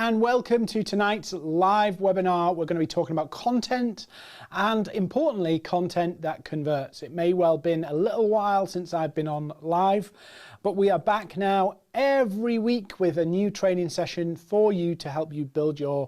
and welcome to tonight's live webinar. We're going to be talking about content and, importantly, content that converts. It may well have been a little while since I've been on live, but we are back now every week with a new training session for you to help you build your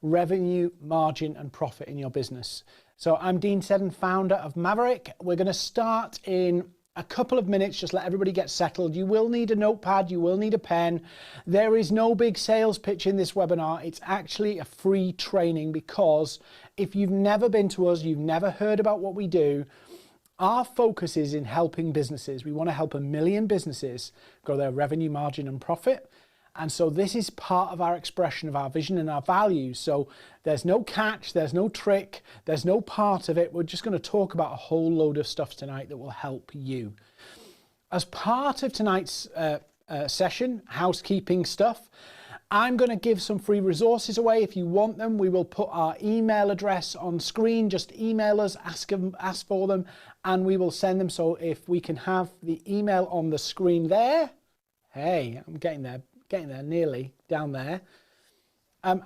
revenue, margin and profit in your business. So I'm Dean Seddon, founder of Maverick. We're going to start in a couple of minutes, just let everybody get settled. You will need a notepad, you will need a pen. There is no big sales pitch in this webinar. It's actually a free training, because if you've never been to us, you've never heard about what we do, our focus is in helping businesses. We want to help 1 million businesses grow their revenue, margin and profit. And so this is part of our expression of our vision and our values. So there's no catch, there's no trick, there's no part of it. We're just going to talk about a whole load of stuff tonight that will help you. As part of tonight's session, housekeeping stuff, I'm going to give some free resources away. If you want them, we will put our email address on screen. Just email us, ask for them, and we will send them. So if we can have the email on the screen there. Hey, I'm getting there, nearly down there.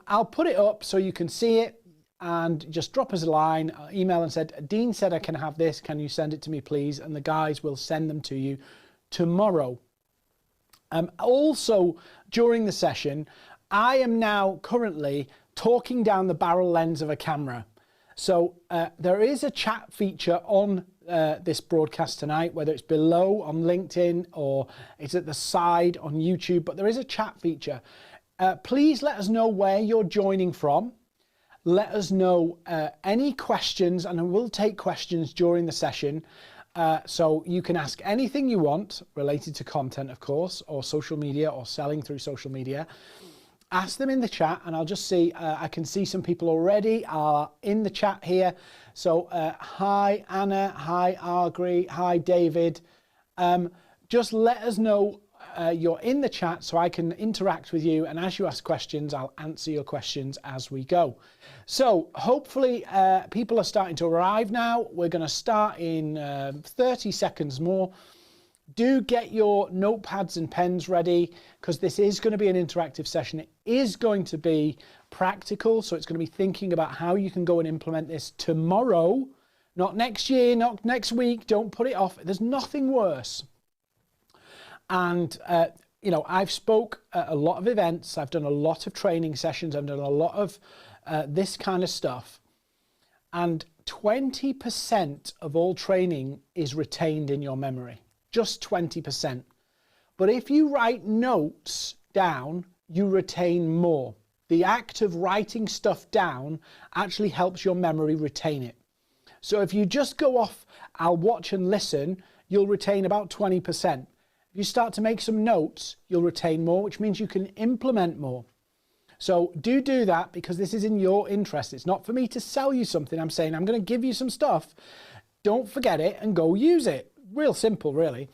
I'll put it up so you can see it, and just drop us a line, email and said, Dean said I can have this, can you send it to me please? And the guys will send them to you tomorrow. Also during the session, I am now currently talking down the barrel lens of a camera. So there is a chat feature on this broadcast tonight, whether it's below on LinkedIn or it's at the side on YouTube, but there is a chat feature. Please let us know where you're joining from. Let us know any questions, and we'll take questions during the session. So you can ask anything you want related to content, of course, or social media, or selling through social media. Ask them in the chat, and I'll just see, I can see some people already are in the chat here. So hi Anna, hi Argry, hi David. Just let us know you're in the chat so I can interact with you, and as you ask questions, I'll answer your questions as we go. So hopefully people are starting to arrive now. We're going to start in 30 seconds more. Do get your notepads and pens ready, because this is going to be an interactive session. It is going to be practical, so it's going to be thinking about how you can go and implement this tomorrow, not next year, not next week. Don't put it off. There's nothing worse. And you know, I've spoke at a lot of events, I've done a lot of training sessions, I've done a lot of this kind of stuff, and 20% of all training is retained in your memory. Just 20%. But if you write notes down, you retain more. The act of writing stuff down actually helps your memory retain it. So if you just go off, I'll watch and listen, you'll retain about 20%. If you start to make some notes, you'll retain more, which means you can implement more. So do that, because this is in your interest. It's not for me to sell you something. I'm saying I'm going to give you some stuff. Don't forget it and go use it. Real simple, really.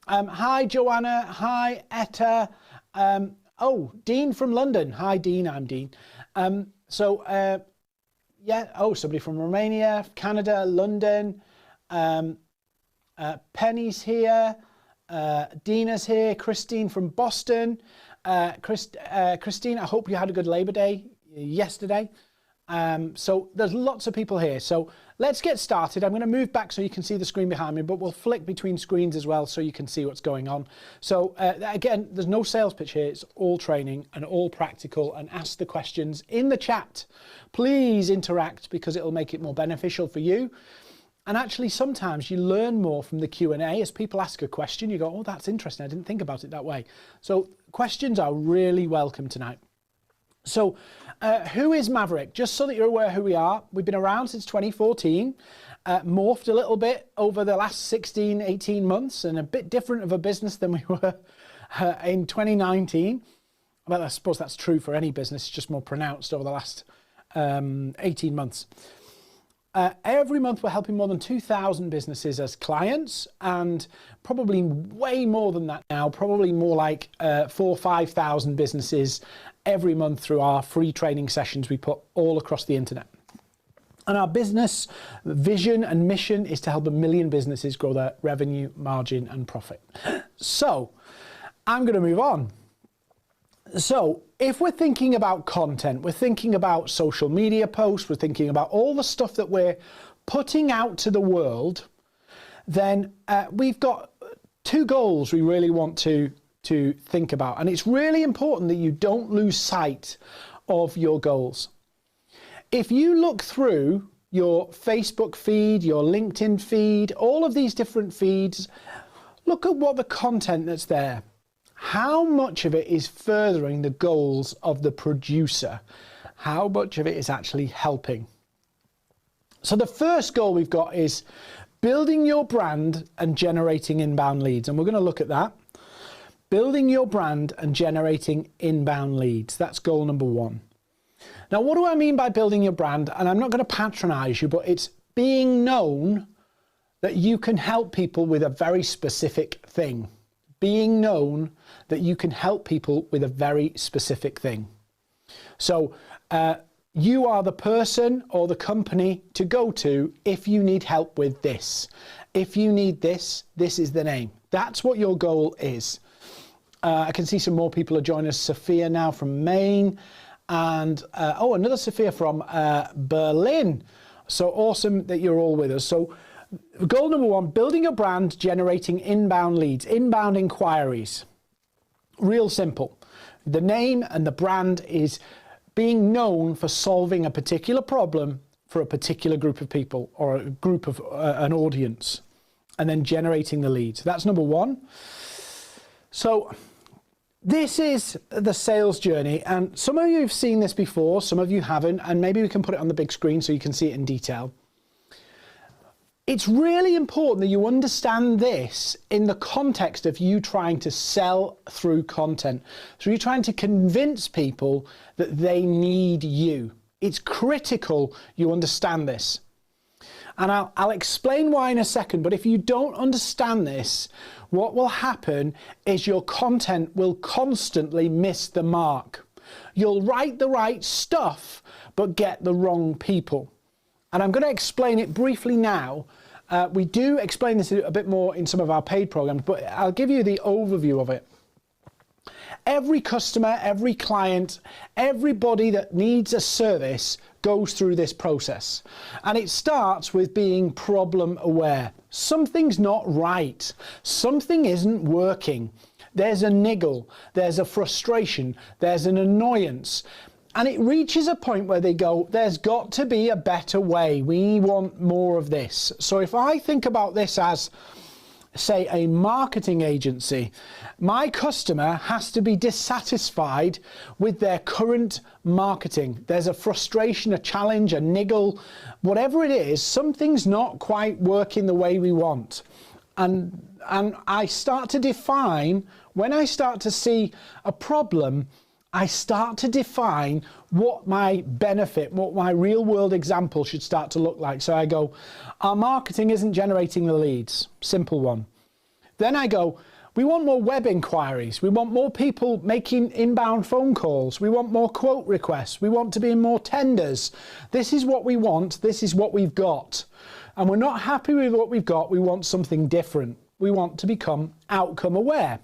Hi, Joanna. Hi, Etta. Oh, Dean from London. Hi, Dean. I'm Dean. Yeah. Oh, somebody from Romania, Canada, London. Penny's here. Dina's here. Christine from Boston. Christine, I hope you had a good Labor Day yesterday. So there's lots of people here. So let's get started. I'm going to move back so you can see the screen behind me, but we'll flick between screens as well so you can see what's going on. So again, there's no sales pitch here. It's all training and all practical, and ask the questions in the chat. Please interact, because it'll make it more beneficial for you. And actually, sometimes you learn more from the Q&A. As people ask a question, you go, oh, that's interesting. I didn't think about it that way. So questions are really welcome tonight. So who is Maverick? Just so that you're aware who we are. We've been around since 2014, morphed a little bit over the last 16, 18 months, and a bit different of a business than we were in 2019. Well, I suppose that's true for any business, just more pronounced over the last 18 months. Every month we're helping more than 2,000 businesses as clients, and probably way more than that now, probably more like 4,000 or 5,000 businesses every month through our free training sessions we put all across the internet. And our business vision and mission is to help 1 million businesses grow their revenue, margin and profit. So I'm going to move on. So if we're thinking about content, we're thinking about social media posts, we're thinking about all the stuff that we're putting out to the world, then we've got two goals we really want to think about. And it's really important that you don't lose sight of your goals. If you look through your Facebook feed, your LinkedIn feed, all of these different feeds, look at what the content that's there. How much of it is furthering the goals of the producer? How much of it is actually helping? So the first goal we've got is building your brand and generating inbound leads. And we're going to look at that. Building your brand and generating inbound leads. That's goal number one. Now, what do I mean by building your brand? And I'm not going to patronize you, but it's being known that you can help people with a very specific thing. Being known that you can help people with a very specific thing. So you are the person or the company to go to if you need help with this. If you need this, this is the name. That's what your goal is. I can see some more people are joining us. Sophia now from Maine. And, another Sophia from Berlin. So awesome that you're all with us. So goal number one, building a brand, generating inbound leads, inbound inquiries. Real simple. The name and the brand is being known for solving a particular problem for a particular group of people or a group of an audience, and then generating the leads. That's number one. So this is the sales journey, and some of you have seen this before, some of you haven't, and maybe we can put it on the big screen so you can see it in detail. It's really important that you understand this in the context of you trying to sell through content. So you're trying to convince people that they need you. It's critical you understand this. And I'll explain why in a second, but if you don't understand this, what will happen is your content will constantly miss the mark. You'll write the right stuff, but get the wrong people. And I'm going to explain it briefly now. We do explain this a bit more in some of our paid programs, but I'll give you the overview of it. Every customer, every client, everybody that needs a service goes through this process. And it starts with being problem aware. Something's not right. Something isn't working. There's a niggle, there's a frustration, there's an annoyance. And it reaches a point where they go, there's got to be a better way. We want more of this. So if I think about this as, say, a marketing agency, my customer has to be dissatisfied with their current marketing. There's a frustration, a challenge, a niggle, whatever it is, something's not quite working the way we want. And I start to define, when I start to see a problem, I start to define what my benefit, what my real world example should start to look like. So I go, our marketing isn't generating the leads. Simple one. Then I go, we want more web inquiries. We want more people making inbound phone calls. We want more quote requests. We want to be in more tenders. This is what we want. This is what we've got. And we're not happy with what we've got. We want something different. We want to become outcome aware.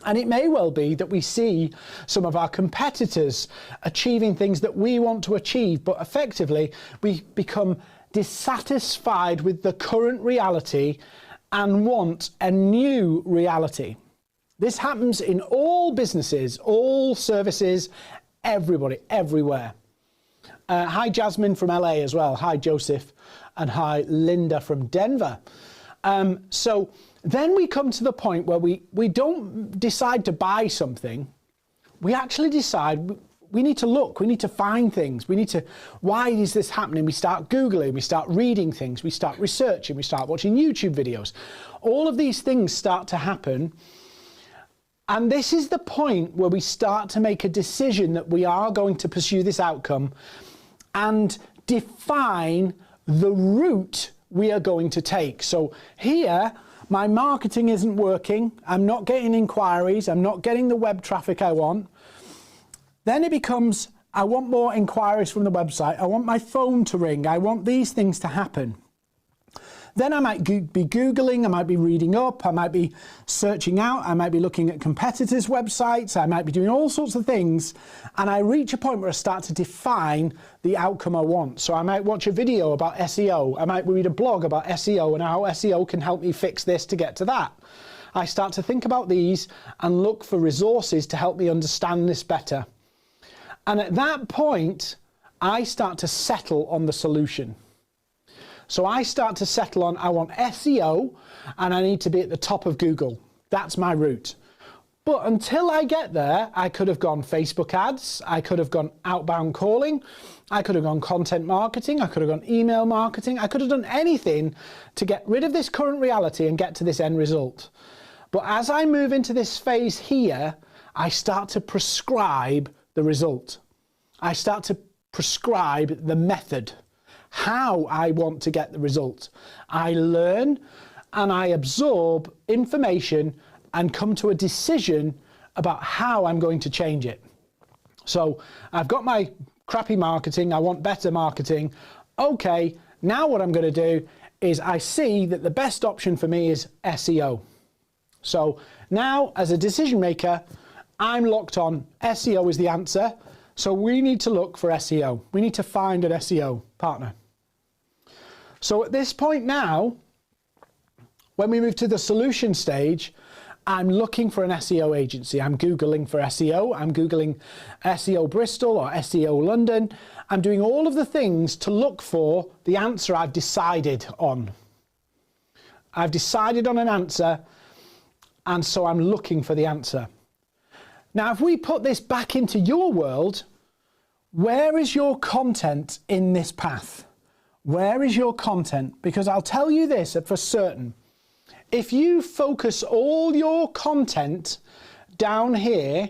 And it may well be that we see some of our competitors achieving things that we want to achieve, but effectively we become dissatisfied with the current reality and want a new reality. This happens in all businesses, all services, everybody, everywhere. Hi Jasmine from LA as well. Hi Joseph, and hi Linda from Denver. So then we come to the point where we don't decide to buy something. We actually decide we need to look, we need to find things. Why is this happening? We start Googling, we start reading things, we start researching, we start watching YouTube videos. All of these things start to happen. And this is the point where we start to make a decision that we are going to pursue this outcome and define the route we are going to take. So here, my marketing isn't working. I'm not getting inquiries. I'm not getting the web traffic I want. Then it becomes, I want more inquiries from the website. I want my phone to ring. I want these things to happen. Then I might be Googling, I might be reading up, I might be searching out, I might be looking at competitors' websites, I might be doing all sorts of things, and I reach a point where I start to define the outcome I want. So I might watch a video about SEO, I might read a blog about SEO and how SEO can help me fix this to get to that. I start to think about these and look for resources to help me understand this better. And at that point, I start to settle on the solution. So I start to settle on, I want SEO and I need to be at the top of Google. That's my route. But until I get there, I could have gone Facebook ads, I could have gone outbound calling, I could have gone content marketing, I could have gone email marketing, I could have done anything to get rid of this current reality and get to this end result. But as I move into this phase here, I start to prescribe the result. I start to prescribe the method, how I want to get the result. I learn and I absorb information and come to a decision about how I'm going to change it. So I've got my crappy marketing, I want better marketing. Okay, now what I'm going to do is I see that the best option for me is SEO. So now as a decision maker, I'm locked on SEO is the answer. So we need to look for SEO. We need to find an SEO partner. So at this point now, when we move to the solution stage, I'm looking for an SEO agency. I'm Googling for SEO. I'm Googling SEO Bristol or SEO London. I'm doing all of the things to look for the answer I've decided on. I've decided on an answer, and so I'm looking for the answer. Now, if we put this back into your world, where is your content in this path? Where is your content? Because I'll tell you this for certain. If you focus all your content down here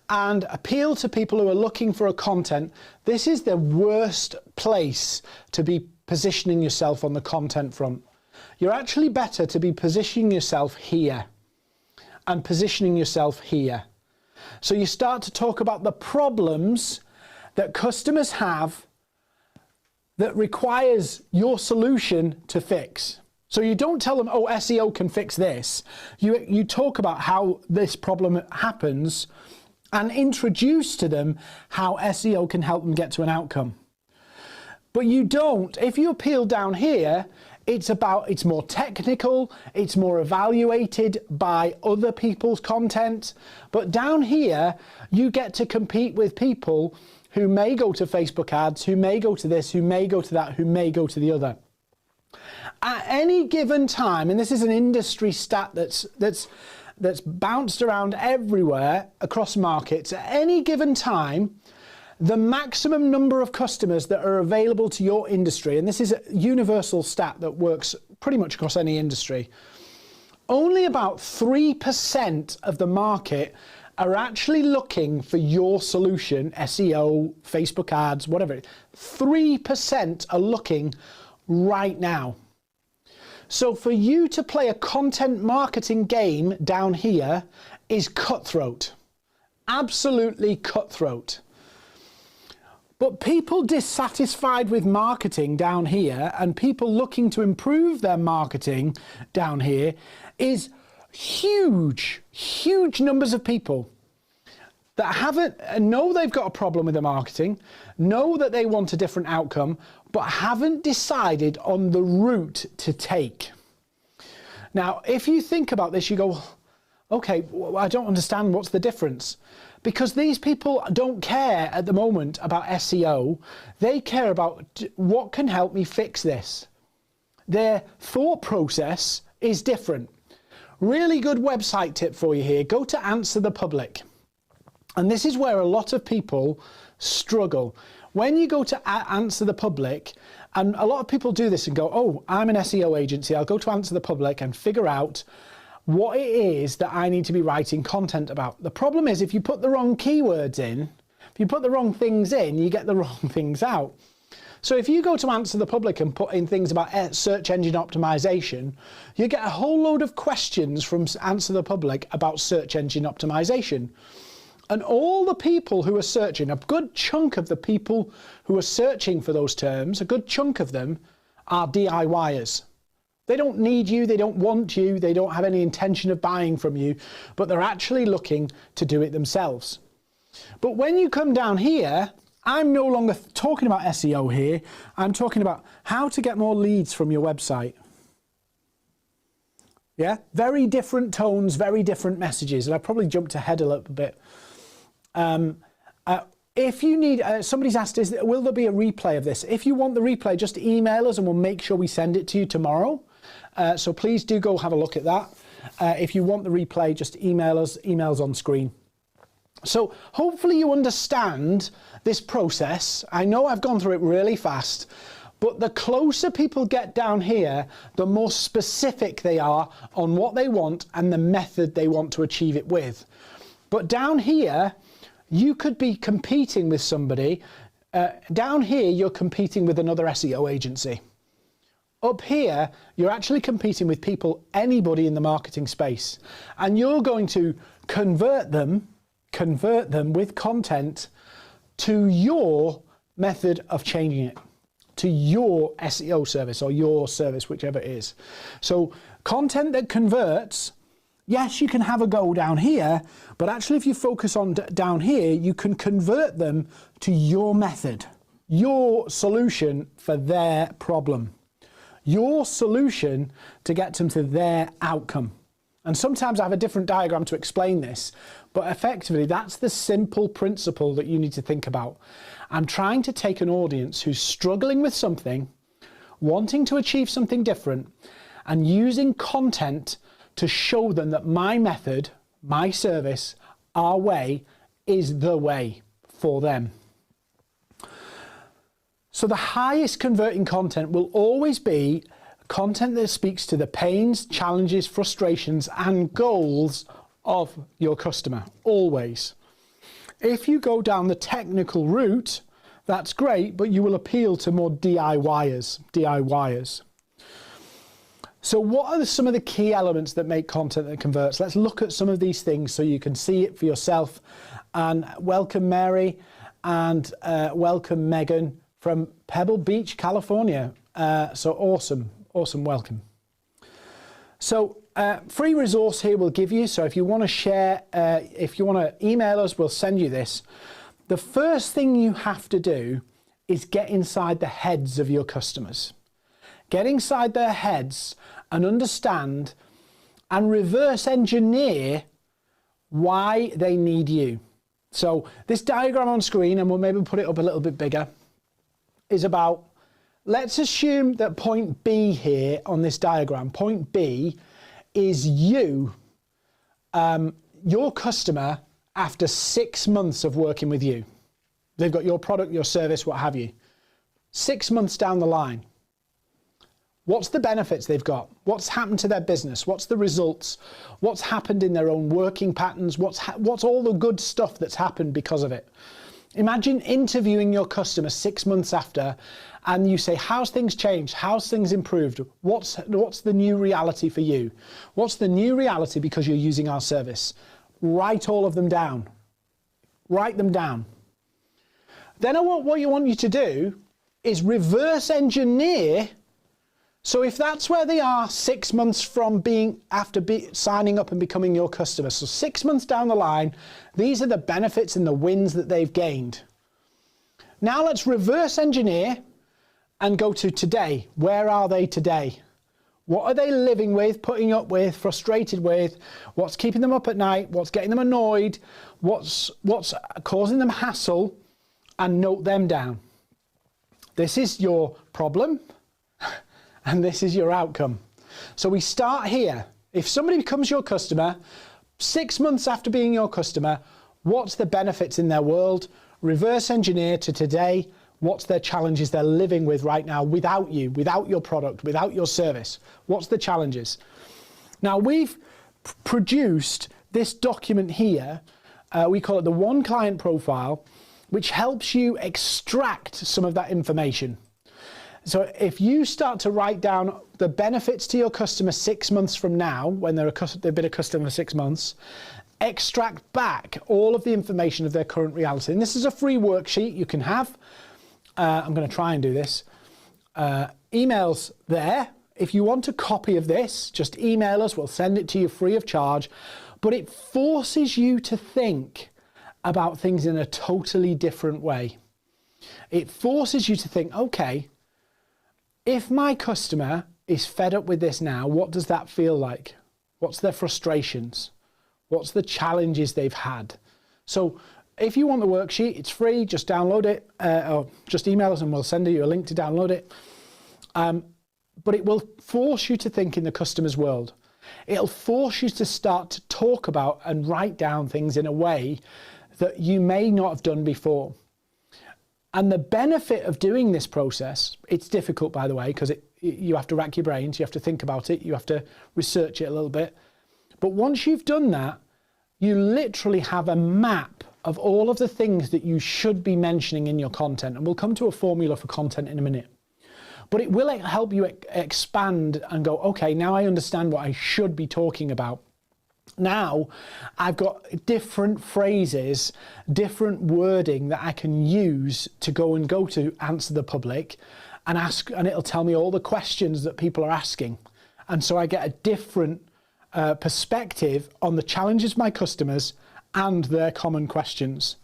and appeal to people who are looking for a content, this is the worst place to be positioning yourself on the content front. You're actually better to be positioning yourself here and positioning yourself here. So you start to talk about the problems that customers have that requires your solution to fix. So you don't tell them, oh, SEO can fix this. You talk about how this problem happens and introduce to them how SEO can help them get to an outcome. But you don't, if you appeal down here, it's more technical, it's more evaluated by other people's content. But down here, you get to compete with people who may go to Facebook ads, who may go to this, who may go to that, who may go to the other. At any given time, and this is an industry stat that's bounced around everywhere across markets, at any given time, the maximum number of customers that are available to your industry, and this is a universal stat that works pretty much across any industry, only about 3% of the market are actually looking for your solution, SEO, Facebook ads, whatever. 3% are looking right now. So for you to play a content marketing game down here is cutthroat, absolutely cutthroat. But people dissatisfied with marketing down here and people looking to improve their marketing down here is huge, huge numbers of people that know they've got a problem with their marketing, know that they want a different outcome, but haven't decided on the route to take. Now, if you think about this, you go, okay, I don't understand, what's the difference? Because these people don't care at the moment about SEO. They care about what can help me fix this. Their thought process is different. Really good website tip for you here. Go to Answer the Public. And this is where a lot of people struggle. When you go to Answer the Public, and a lot of people do this and go, oh, I'm an SEO agency. I'll go to Answer the Public and figure out what it is that I need to be writing content about. The problem is if you put the wrong keywords in, if you put the wrong things in, you get the wrong things out. So if you go to Answer the Public and put in things about search engine optimization, you get a whole load of questions from Answer the Public about search engine optimization. And all the people who are searching, a good chunk of the people who are searching for those terms, a good chunk of them are DIYers. They don't need you, they don't want you, they don't have any intention of buying from you, but they're actually looking to do it themselves. But when you come down here, I'm no longer talking about SEO here, I'm talking about how to get more leads from your website. Yeah, very different tones, very different messages, and I probably jumped ahead a little bit. If you need, somebody's asked, will there be a replay of this? If you want the replay, just email us and we'll make sure we send it to you tomorrow. So please do go have a look at that. If you want the replay, just email us, emails on screen. So hopefully you understand this process. I know I've gone through it really fast, but the closer people get down here, the more specific they are on what they want and the method they want to achieve it with. But down here, you could be competing with somebody. Down here, you're competing with another SEO agency. Up here, you're actually competing with people, anybody in the marketing space, and you're going to convert them with content to your method of changing it, to your SEO service or your service, whichever it is. So content that converts, yes, you can have a go down here, but actually if you focus on down here, you can convert them to your method, your solution for their problem, your solution to get them to their outcome. And sometimes I have a different diagram to explain this, but effectively that's the simple principle that you need to think about. I'm trying to take an audience who's struggling with something, wanting to achieve something different, and using content to show them that my method, my service, our way is the way for them. So the highest converting content will always be content that speaks to the pains, challenges, frustrations, and goals of your customer, always. If you go down the technical route, that's great, but you will appeal to more DIYers. So what are some of the key elements that make content that converts? Let's look at some of these things so you can see it for yourself. And welcome Mary and welcome Megan from Pebble Beach, California. So awesome, welcome. So free resource here we'll give you. So if you want to share, if you want to email us, we'll send you this. The first thing you have to do is get inside the heads of your customers. Get inside their heads and understand and reverse engineer why they need you. So this diagram on screen, and we'll maybe put it up a little bit bigger, is about, let's assume that point B here on this diagram, point B is you, your customer, after 6 months of working with you. They've got your product, your service, what have you. 6 months down the line. What's the benefits they've got? What's happened to their business? What's the results? What's happened in their own working patterns? What's all the good stuff that's happened because of it? Imagine interviewing your customer 6 months after, and you say, how's things changed? How's things improved? What's the new reality for you? What's the new reality because you're using our service? Write all of them down. Write them down. Then what you want you to do is reverse engineer. So if that's where they are 6 months from signing up and becoming your customer, so 6 months down the line, these are the benefits and the wins that they've gained. Now let's reverse engineer and go to today. Where are they today? What are they living with, putting up with, frustrated with? What's keeping them up at night? What's getting them annoyed? What's causing them hassle? And note them down. This is your problem. And this is your outcome. So we start here. If somebody becomes your customer, 6 months after being your customer, what's the benefits in their world? Reverse engineer to today. What's their challenges they're living with right now without you, without your product, without your service? What's the challenges? Now we've produced this document here. We call it the One Client Profile, which helps you extract some of that information. So if you start to write down the benefits to your customer 6 months from now, when they've been a customer for 6 months, extract back all of the information of their current reality. And this is a free worksheet you can have. I'm going to try and do this. Emails there. if you want a copy of this, just email us, we'll send it to you free of charge. But it forces you to think about things in a totally different way. It forces you to think, okay, if my customer is fed up with this now, what does that feel like? What's their frustrations? What's the challenges they've had? So if you want the worksheet, it's free, just download it, or just email us and we'll send you a link to download it. But it will force you to think in the customer's world. It'll force you to start to talk about and write down things in a way that you may not have done before. And the benefit of doing this process, it's difficult, by the way, because you have to rack your brains, you have to think about it, you have to research it a little bit. But once you've done that, you literally have a map of all of the things that you should be mentioning in your content. And we'll come to a formula for content in a minute. But it will help you expand and go, okay, now I understand what I should be talking about. Now I've got different phrases, different wording that I can use to go to answer the public and ask, and it'll tell me all the questions that people are asking. And so I get a different perspective on the challenges of my customers and their common questions.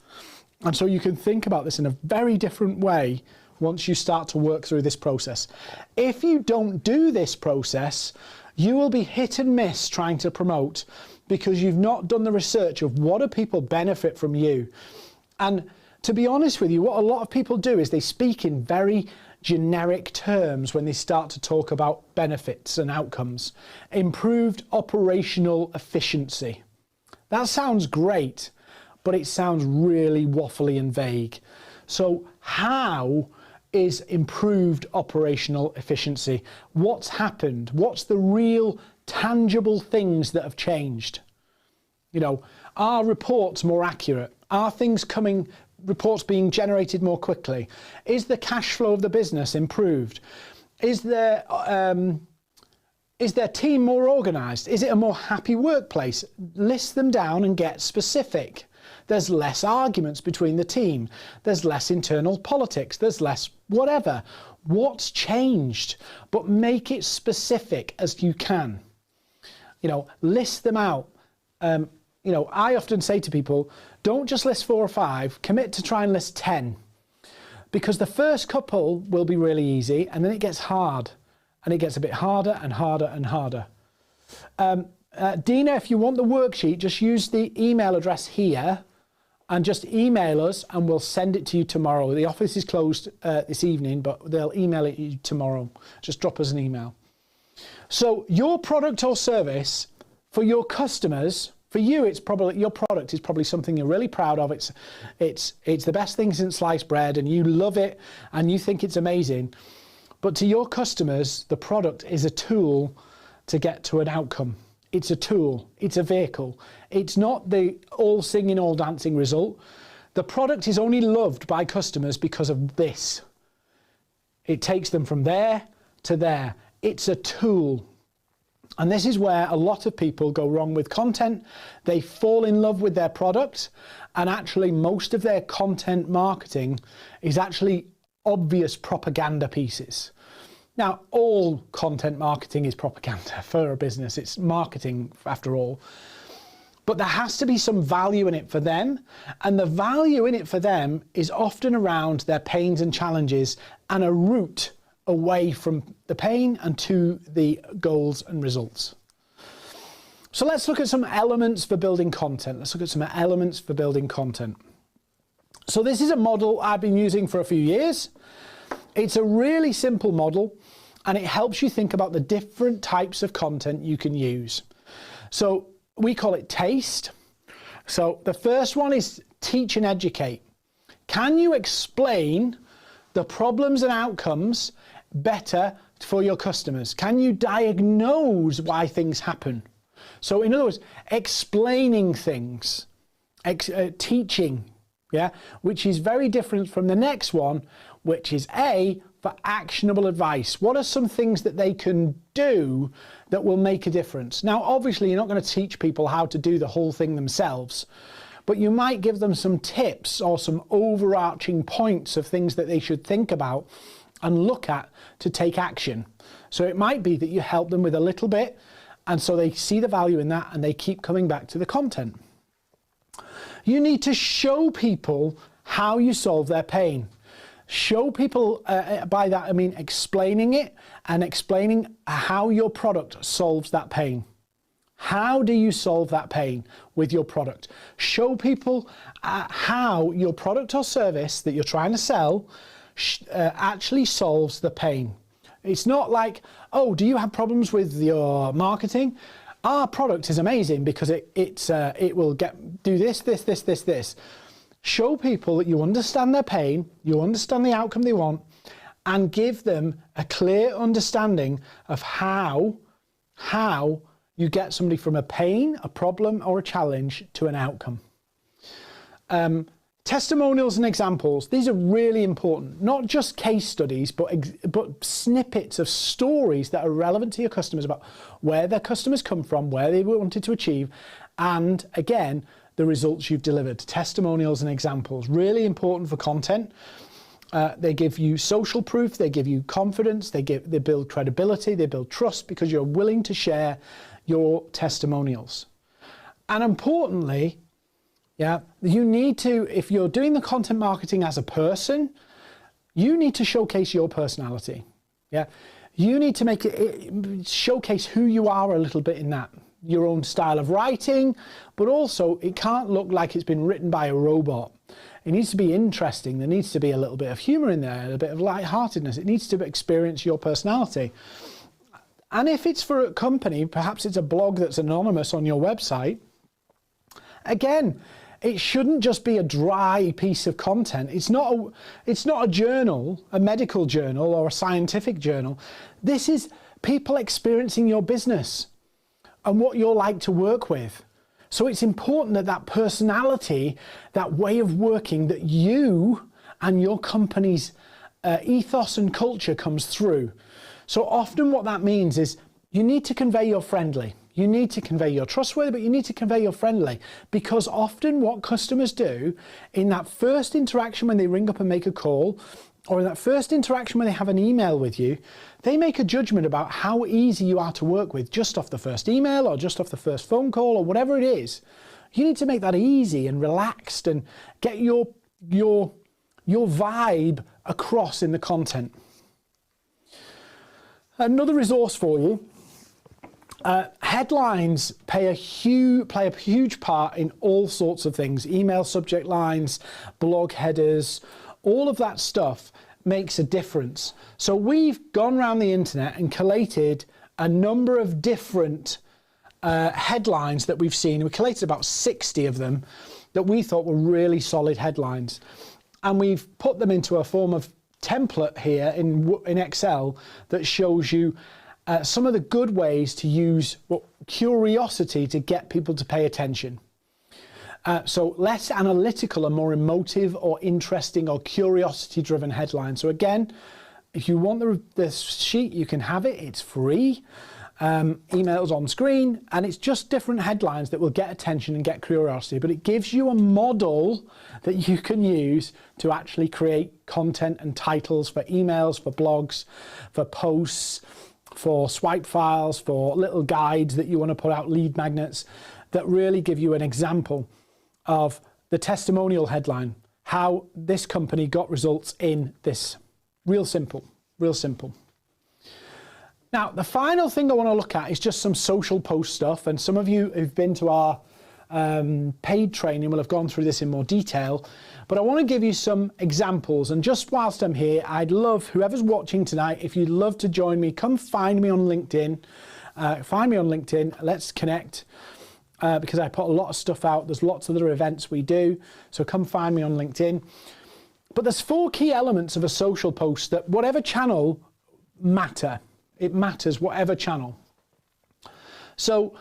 And so you can think about this in a very different way once you start to work through this process. If you don't do this process, you will be hit and miss trying to promote because you've not done the research of what do people benefit from you. And to be honest with you, what a lot of people do is they speak in very generic terms when they start to talk about benefits and outcomes. Improved operational efficiency. That sounds great, but it sounds really waffly and vague. So how is improved operational efficiency? What's happened? What's the real tangible things that have changed? You know, are reports more accurate? Are reports being generated more quickly? Is the cash flow of the business improved? Is their team more organized? Is it a more happy workplace? List them down and get specific. There's less arguments between the team. There's less internal politics. There's less whatever. What's changed? But make it specific as you can. You know, list them out. You know, I often say to people, don't just list 4 or 5, commit to try and list 10. Because the first couple will be really easy and then it gets hard. And it gets a bit harder and harder and harder. Dina, if you want the worksheet, just use the email address here and just email us and we'll send it to you tomorrow. The office is closed this evening, but they'll email it to you tomorrow. Just drop us an email. So your product or service for your customers, for you, it's probably your product is probably something you're really proud of. It's the best thing since sliced bread and you love it and you think it's amazing. But to your customers, the product is a tool to get to an outcome. It's a tool, it's a vehicle. It's not the all singing, all dancing result. The product is only loved by customers because of this. It takes them from there to there. It's a tool. And this is where a lot of people go wrong with content. They fall in love with their product, and actually most of their content marketing is actually obvious propaganda pieces. Now, all content marketing is propaganda for a business. It's marketing after all. But there has to be some value in it for them. And the value in it for them is often around their pains and challenges and a route away from the pain and to the goals and results. So let's look at some elements for building content. Let's look at some elements for building content. So this is a model I've been using for a few years. It's a really simple model and it helps you think about the different types of content you can use. So we call it TASTE. So the first one is teach and educate. Can you explain the problems and outcomes better for your customers? Can you diagnose why things happen? So in other words, explaining things, teaching, yeah, which is very different from the next one, which is A, for actionable advice. What are some things that they can do that will make a difference? Now, obviously, you're not going to teach people how to do the whole thing themselves, but you might give them some tips or some overarching points of things that they should think about and look at to take action. So it might be that you help them with a little bit, and so they see the value in that and they keep coming back to the content. You need to show people how you solve their pain. Show people, by that I mean explaining it and explaining how your product solves that pain. How do you solve that pain with your product? Show people how your product or service that you're trying to sell actually solves the pain. It's not like, oh, do you have problems with your marketing? Our product is amazing because it will do this. Show people that you understand their pain, you understand the outcome they want, and give them a clear understanding of how you get somebody from a pain, a problem, or a challenge to an outcome. Testimonials and examples, these are really important. Not just case studies, but snippets of stories that are relevant to your customers about where their customers come from, where they wanted to achieve, and again, the results you've delivered. Testimonials and examples, really important for content. They give you social proof, they give you confidence, they build credibility, they build trust because you're willing to share your testimonials. And importantly, you need to, if you're doing the content marketing as a person, you need to showcase your personality. You need to make it showcase who you are a little bit in that. Your own style of writing, but also it can't look like it's been written by a robot. It needs to be interesting. There needs to be a little bit of humor in there, a bit of lightheartedness. It needs to experience your personality. And if it's for a company, perhaps it's a blog that's anonymous on your website, again, it shouldn't just be a dry piece of content. It's not a journal, a medical journal or a scientific journal. This is people experiencing your business and what you're like to work with. So it's important that that personality, that way of working, that you and your company's ethos and culture comes through. So often what that means is you need to convey you're friendly. You need to convey you're trustworthy, but you need to convey you're friendly, because often what customers do in that first interaction when they ring up and make a call, or in that first interaction when they have an email with you, they make a judgment about how easy you are to work with just off the first email or just off the first phone call or whatever it is. You need to make that easy and relaxed and get your vibe across in the content. Another resource for you, headlines play a huge part in all sorts of things. Email subject lines, blog headers, all of that stuff makes a difference. So we've gone around the internet and collated a number of different headlines that we've seen. We collated about 60 of them that we thought were really solid headlines. And we've put them into a form of template here in Excel that shows you some of the good ways to use curiosity to get people to pay attention. So less analytical and more emotive or interesting or curiosity-driven headlines. So again, if you want the sheet, you can have it. It's free. Emails on screen, and it's just different headlines that will get attention and get curiosity. But it gives you a model that you can use to actually create content and titles for emails, for blogs, for posts, for swipe files, for little guides that you want to put out, lead magnets, that really give you an example of the testimonial headline, how this company got results in this. Real simple, real simple. Now, the final thing I want to look at is just some social post stuff, and some of you who've been to our paid training will have gone through this in more detail, but I want to give you some examples. And just whilst I'm here, I'd love, whoever's watching tonight, if you'd love to join me, come find me on LinkedIn. Let's connect. Because I put a lot of stuff out. There's lots of other events we do. So come find me on LinkedIn. But there's 4 key elements of a social post that whatever channel matter. It matters, whatever channel. So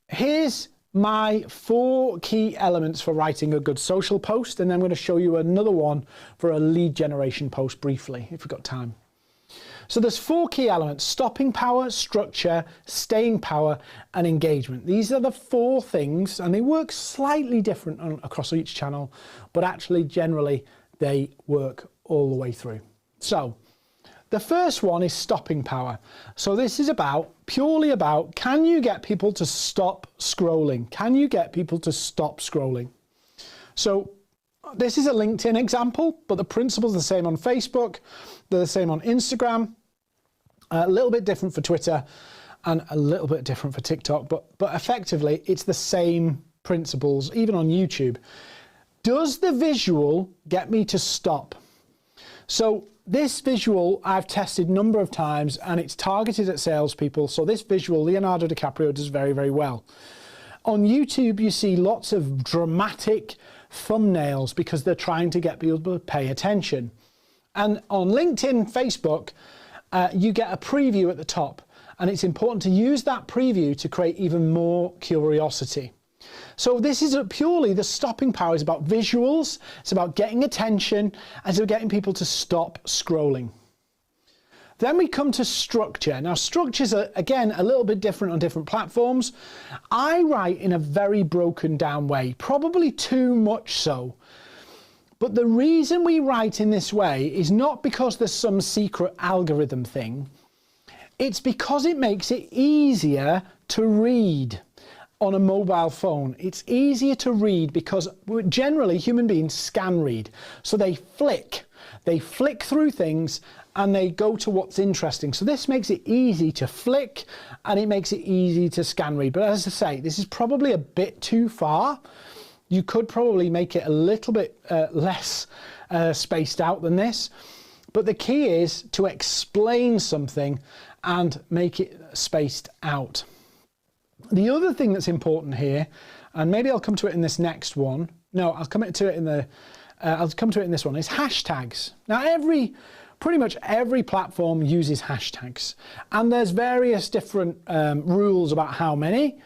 here's my 4 key elements for writing a good social post. And then I'm going to show you another one for a lead generation post briefly, if we've got time. So there's 4 key elements: stopping power, structure, staying power, and engagement. These are the 4 things, and they work slightly different across each channel, but actually generally they work all the way through. So The first one is stopping power. So this is purely about, can you get people to stop scrolling? Can you get people to stop scrolling? So this is a LinkedIn example, but the principles are the same on Facebook. They're the same on Instagram. A little bit different for Twitter and a little bit different for TikTok, but effectively it's the same principles, even on YouTube. Does the visual get me to stop? So this visual I've tested a number of times and it's targeted at salespeople. So this visual, Leonardo DiCaprio does very, very well. On YouTube, you see lots of dramatic thumbnails because they're trying to get people to pay attention. And on LinkedIn, Facebook, you get a preview at the top, and it's important to use that preview to create even more curiosity. So this is purely, the stopping power is about visuals, it's about getting attention, and so getting people to stop scrolling. Then we come to structure. Now structures are, again, a little bit different on different platforms. I write in a very broken down way, probably too much so. But the reason we write in this way is not because there's some secret algorithm thing. It's because it makes it easier to read on a mobile phone. It's easier to read because generally human beings scan read. So they flick through things and they go to what's interesting. So this makes it easy to flick and it makes it easy to scan read. But as I say, this is probably a bit too far. You could probably make it a little bit less spaced out than this. But the key is to explain something and make it spaced out. The other thing that's important here, and maybe I'll come to it in this next one. No, I'll come to it in this one, is hashtags. Now pretty much every platform uses hashtags, and there's various different rules about how many.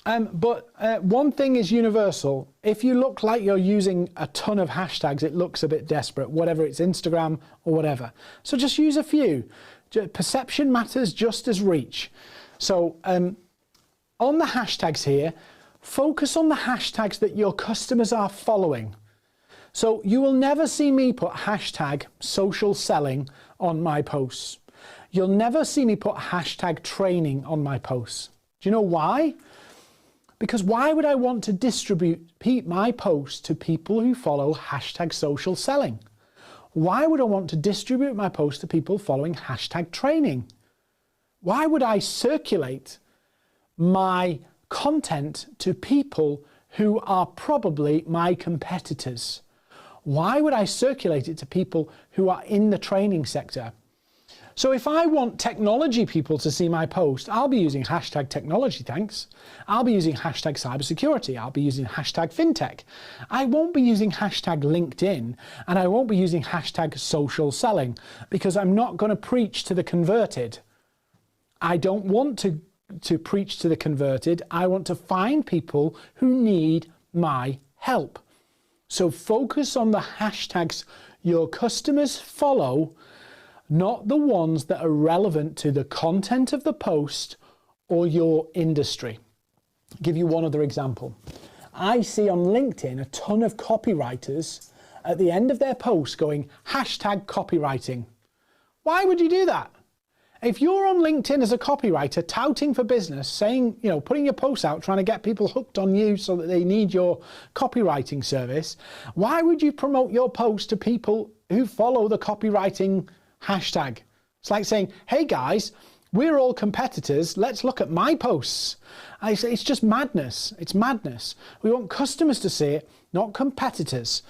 But one thing is universal. If you look like you're using a ton of hashtags, it looks a bit desperate, whatever it's Instagram or whatever. So just use a few. Perception matters just as reach. So on the hashtags here, focus on the hashtags that your customers are following. So you will never see me put hashtag social selling on my posts. You'll never see me put hashtag training on my posts. Do you know why? Because why would I want to distribute my posts to people who follow hashtag social selling? Why would I want to distribute my posts to people following hashtag training? Why would I circulate my content to people who are probably my competitors? Why would I circulate it to people who are in the training sector? So if I want technology people to see my post, I'll be using hashtag technology, thanks. I'll be using hashtag cybersecurity. I'll be using hashtag fintech. I won't be using hashtag LinkedIn, and I won't be using hashtag social selling, because I'm not going to preach to the converted. I don't want to preach to the converted. I want to find people who need my help. So focus on the hashtags your customers follow, not the ones that are relevant to the content of the post or your industry. I'll give you one other example. I see on LinkedIn a ton of copywriters at the end of their posts going hashtag copywriting. Why would you do that? If you're on LinkedIn as a copywriter touting for business, saying, putting your posts out, trying to get people hooked on you so that they need your copywriting service, why would you promote your post to people who follow the copywriting hashtag? It's like saying, hey guys, we're all competitors, let's look at my posts. I say it's just madness. It's madness. We want customers to see it, not competitors.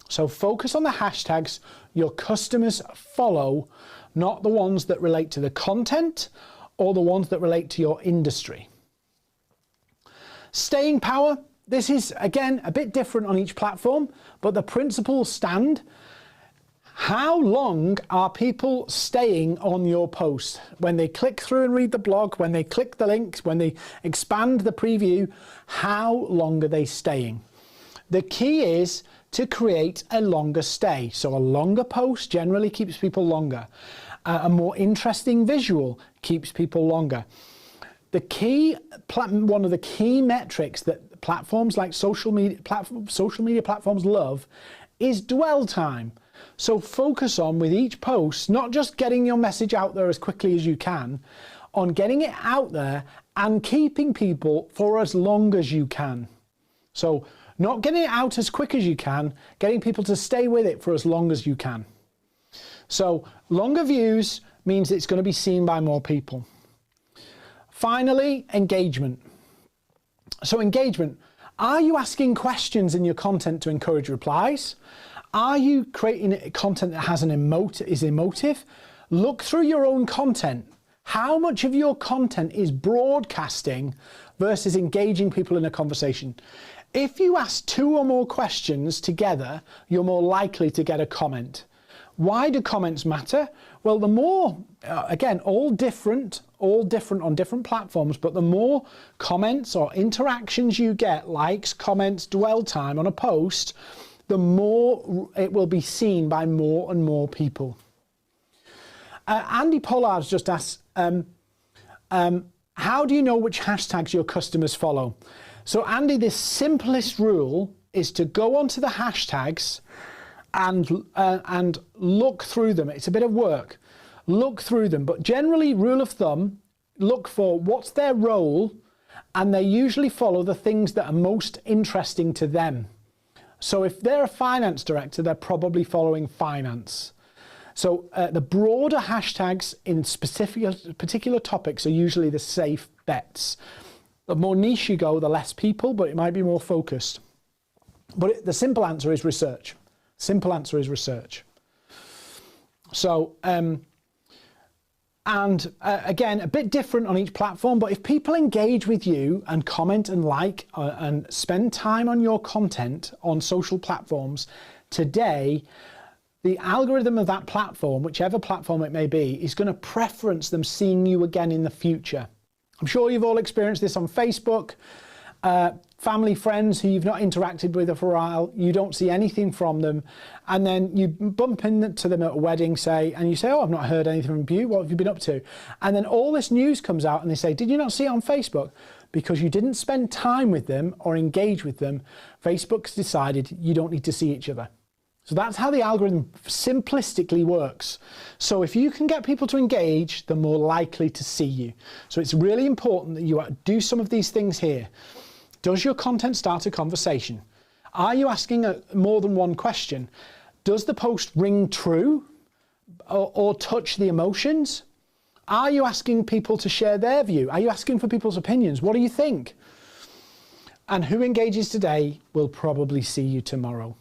So focus on the hashtags your customers follow, not the ones that relate to the content or the ones that relate to your industry. Staying power. This is, again, a bit different on each platform, but the principles stand. How long are people staying on your post? When they click through and read the blog, when they click the links, when they expand the preview, how long are they staying? The key is to create a longer stay. So a longer post generally keeps people longer. A more interesting visual keeps people longer. The key, one of the key metrics that platforms like social media platforms love is dwell time. So focus on, with each post, not just getting your message out there as quickly as you can, on getting it out there and keeping people for as long as you can. So not getting it out as quick as you can, getting people to stay with it for as long as you can. So longer views means it's going to be seen by more people. Finally, engagement. So engagement, are you asking questions in your content to encourage replies? Are you creating content that has is emotive? Look through your own content. How much of your content is broadcasting versus engaging people in a conversation? If you ask 2 or more questions together, you're more likely to get a comment. Why do comments matter? Well, the more, again, all different on different platforms, but the more comments or interactions you get, likes, comments, dwell time on a post, the more it will be seen by more and more people. Andy Pollard's just asked, how do you know which hashtags your customers follow? So Andy, the simplest rule is to go onto the hashtags and look through them. It's a bit of work. Look through them, but generally, rule of thumb, look for what's their role, and they usually follow the things that are most interesting to them. So if they're a finance director, they're probably following finance. So the broader hashtags in particular topics are usually the safe bets. The more niche you go, the less people, but it might be more focused. But the simple answer is research. Simple answer is research. So, again, a bit different on each platform, but if people engage with you and comment and like and spend time on your content on social platforms today, the algorithm of that platform, whichever platform it may be, is going to preference them seeing you again in the future. I'm sure you've all experienced this on Facebook. Family, friends who you've not interacted with for a while, you don't see anything from them, and then you bump into them at a wedding, say, and you say, oh, I've not heard anything from you, what have you been up to? And then all this news comes out and they say, did you not see it on Facebook? Because you didn't spend time with them or engage with them, Facebook's decided you don't need to see each other. So that's how the algorithm simplistically works. So if you can get people to engage, they're more likely to see you. So it's really important that you do some of these things here. Does your content start a conversation? Are you asking more than one question? Does the post ring true or touch the emotions? Are you asking people to share their view? Are you asking for people's opinions? What do you think? And who engages today will probably see you tomorrow.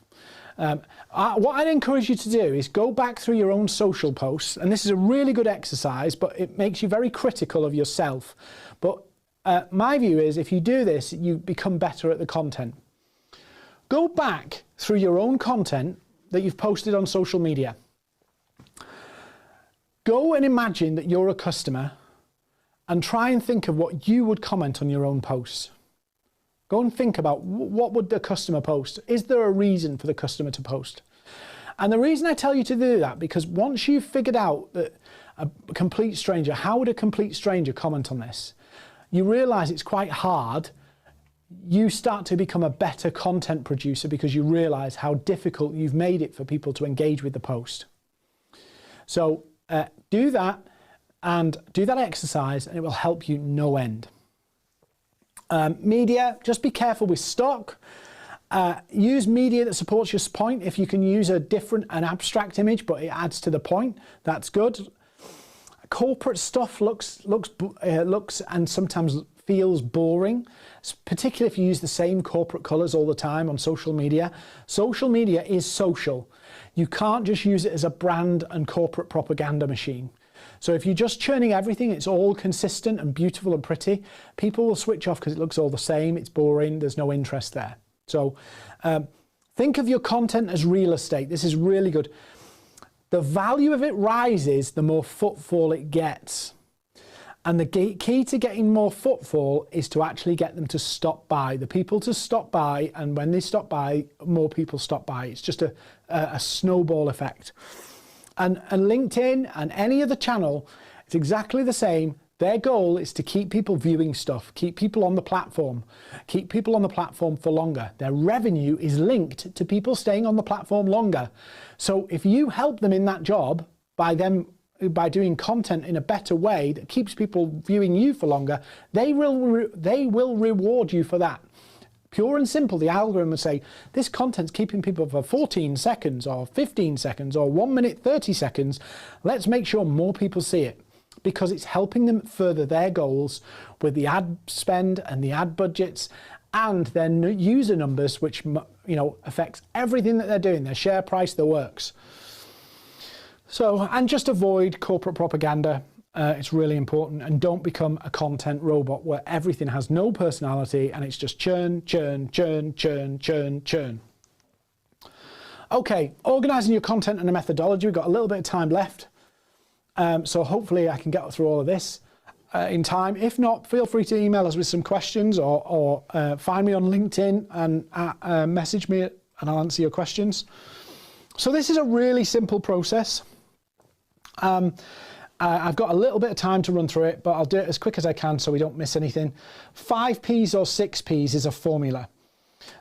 What I'd encourage you to do is go back through your own social posts, and this is a really good exercise, but it makes you very critical of yourself. But my view is if you do this, you become better at the content. Go back through your own content that you've posted on social media. Go and imagine that you're a customer and try and think of what you would comment on your own posts. Go and think about what would the customer post? Is there a reason for the customer to post? And the reason I tell you to do that, because once you've figured out that a complete stranger, how would a complete stranger comment on this? You realize it's quite hard. You start to become a better content producer because you realize how difficult you've made it for people to engage with the post. So do that and do that exercise, and it will help you no end. Media, just be careful with stock. Use media that supports your point. If you can use an abstract image, but it adds to the point, that's good. Corporate stuff looks and sometimes feels boring, particularly if you use the same corporate colors all the time on social media. Social media is social. You can't just use it as a brand and corporate propaganda machine. So if you're just churning everything, it's all consistent and beautiful and pretty, people will switch off because it looks all the same, it's boring, there's no interest there. So think of your content as real estate. This is really good. The value of it rises the more footfall it gets. And the key to getting more footfall is to actually get them to stop by, the people to stop by, and when they stop by, more people stop by. It's just a snowball effect. And LinkedIn and any other channel, it's exactly the same. Their goal is to keep people viewing stuff, keep people on the platform, keep people on the platform for longer. Their revenue is linked to people staying on the platform longer. So if you help them in that job by doing content in a better way that keeps people viewing you for longer, they will reward you for that. Pure and simple, the algorithm will say, this content's keeping people for 14 seconds or 15 seconds or 1 minute 30 seconds. Let's make sure more people see it, because it's helping them further their goals with the ad spend and the ad budgets and their user numbers, which, you know, affects everything that they're doing, their share price, their works. So, and just avoid corporate propaganda. It's really important, and don't become a content robot where everything has no personality and it's just churn, churn, churn, churn, churn, churn. Okay, organising your content and a methodology. We've got a little bit of time left. So hopefully I can get through all of this in time. If not, feel free to email us with some questions or find me on LinkedIn and message me and I'll answer your questions. So this is a really simple process. I've got a little bit of time to run through it, but I'll do it as quick as I can so we don't miss anything. 5 Ps or 6 Ps is a formula.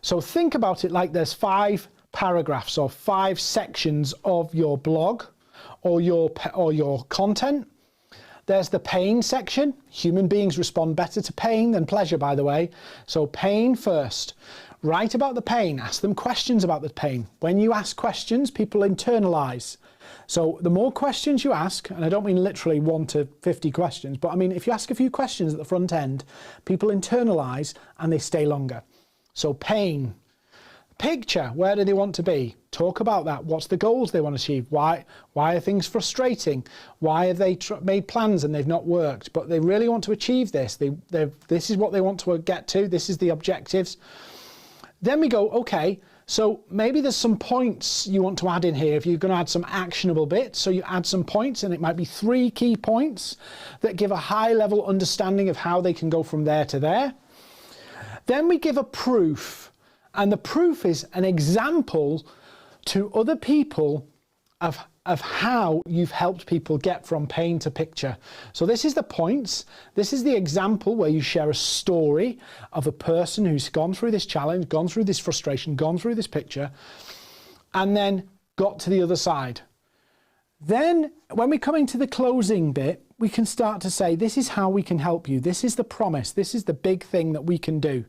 So think about it like there's 5 paragraphs or 5 sections of your blog or your content. There's the pain section. Human beings respond better to pain than pleasure, by the way. So pain first. Write about the pain. Ask them questions about the pain. When you ask questions, people internalize. So the more questions you ask, and I don't mean literally 1 to 50 questions, but I mean if you ask a few questions at the front end, people internalize and they stay longer. So pain. Picture, where do they want to be? Talk about that. What's the goals they want to achieve? Why are things frustrating? Why have they made plans and they've not worked? But they really want to achieve this. This is what they want to get to. This is the objectives. Then we go, okay, so maybe there's some points you want to add in here. If you're going to add some actionable bits, so you add some points, and it might be 3 key points that give a high level understanding of how they can go from there to there. Then we give a proof. And the proof is an example to other people of how you've helped people get from pain to picture. So this is the points. This is the example where you share a story of a person who's gone through this challenge, gone through this frustration, gone through this picture, and then got to the other side. Then when we come into the closing bit, we can start to say, this is how we can help you. This is the promise. This is the big thing that we can do.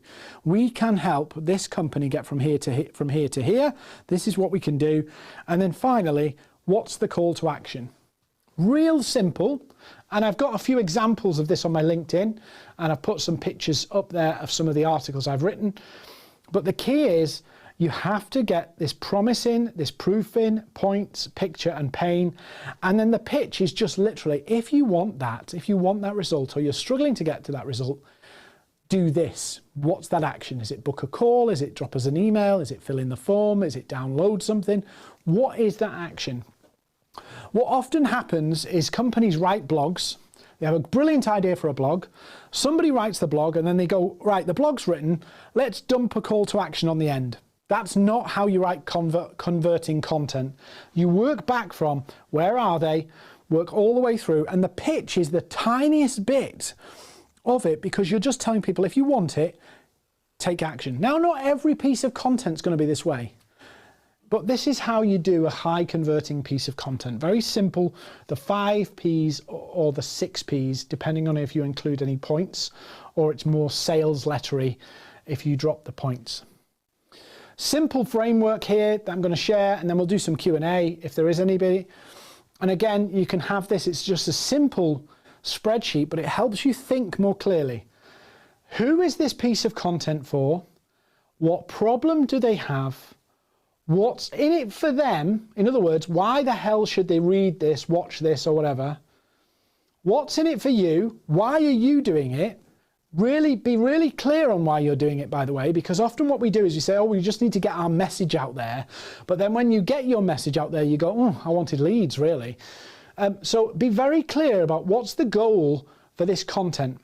We can help this company get from here to here. This is what we can do. And then finally, what's the call to action? Real simple. And I've got a few examples of this on my LinkedIn, and I've put some pictures up there of some of the articles I've written. But the key is, you have to get this promise in, this proof in, points, picture and pain. And then the pitch is just literally, if you want that result, or you're struggling to get to that result, do this. What's that action? Is it book a call? Is it drop us an email? Is it fill in the form? Is it download something? What is that action? What often happens is companies write blogs. They have a brilliant idea for a blog. Somebody writes the blog and then they go, right, the blog's written, let's dump a call to action on the end. That's not how you write converting content. You work back from where are they, work all the way through, and the pitch is the tiniest bit of it, because you're just telling people, if you want it, take action. Now, not every piece of content is going to be this way, but this is how you do a high converting piece of content. Very simple, the 5 Ps or the 6 Ps, depending on if you include any points, or it's more sales lettery if you drop the points. Simple framework here that I'm going to share, and then we'll do some Q&A if there is anybody. And again, you can have this, it's just a simple spreadsheet, but it helps you think more clearly. Who is this piece of content for? What problem do they have? What's in it for them? In other words, why the hell should they read this, watch this, or whatever? What's in it for you? Why are you doing it? Be really clear on why you're doing it, by the way, because often what we do is we say, oh, we just need to get our message out there. But then when you get your message out there, you go, oh, I wanted leads, really. So be very clear about what's the goal for this content.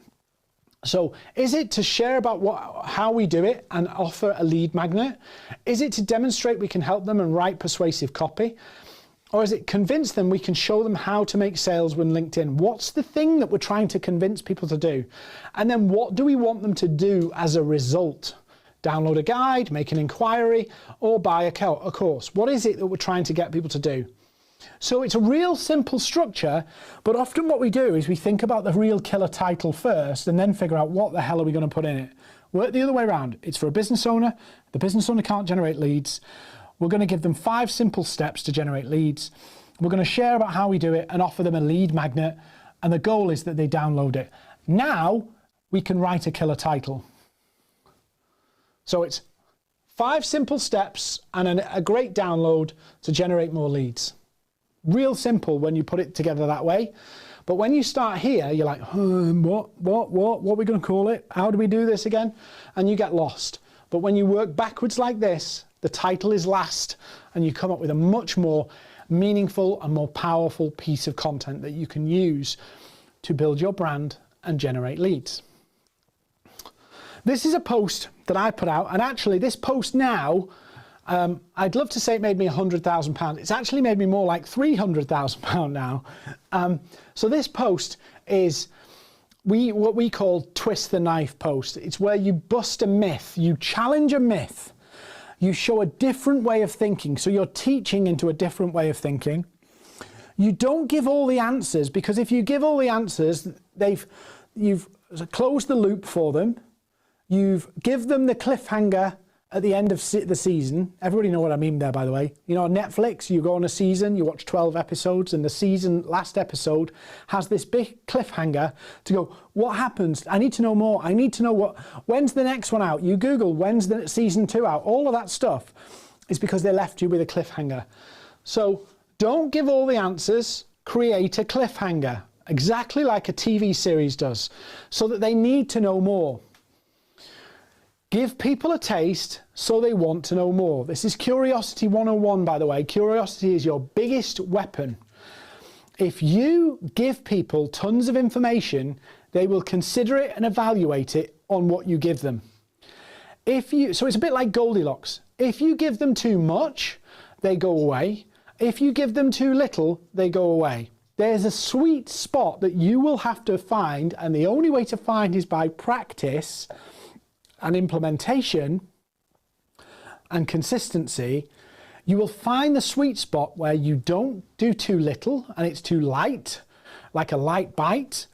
So is it to share about how we do it and offer a lead magnet? Is it to demonstrate we can help them and write persuasive copy? Or is it convince them we can show them how to make sales with LinkedIn? What's the thing that we're trying to convince people to do? And then what do we want them to do as a result? Download a guide, make an inquiry, or buy a course. What is it that we're trying to get people to do? So it's a real simple structure, but often what we do is we think about the real killer title first and then figure out what the hell are we going to put in it. Work the other way around. It's for a business owner. The business owner can't generate leads. We're going to give them 5 simple steps to generate leads. We're going to share about how we do it and offer them a lead magnet. And the goal is that they download it. Now we can write a killer title. So it's 5 simple steps and a great download to generate more leads. Real simple when you put it together that way. But when you start here, you're like, what are we going to call it? How do we do this again? And you get lost. But when you work backwards like this, the title is last, and you come up with a much more meaningful and more powerful piece of content that you can use to build your brand and generate leads. This is a post that I put out, and actually this post now, I'd love to say it made me £100,000. It's actually made me more like £300,000 now. So this post is what we call twist the knife post. It's where you bust a myth, you challenge a myth, you show a different way of thinking. So you're teaching into a different way of thinking. You don't give all the answers, because if you give all the answers, you've closed the loop for them. You've give them the cliffhanger at the end of the season. Everybody know what I mean there, by the way. You know, on Netflix, you go on a season, you watch 12 episodes, and the season, last episode, has this big cliffhanger to go, what happens? I need to know more. I need to know when's the next one out? You Google, when's the season 2 out? All of that stuff is because they left you with a cliffhanger. So don't give all the answers, create a cliffhanger, exactly like a TV series does, so that they need to know more. Give people a taste so they want to know more. This is Curiosity 101, by the way. Curiosity is your biggest weapon. If you give people tons of information, they will consider it and evaluate it on what you give them. So it's a bit like Goldilocks. If you give them too much, they go away. If you give them too little, they go away. There's a sweet spot that you will have to find, and the only way to find is by practice and implementation and consistency. You will find the sweet spot where you don't do too little and it's too light, like a light bite,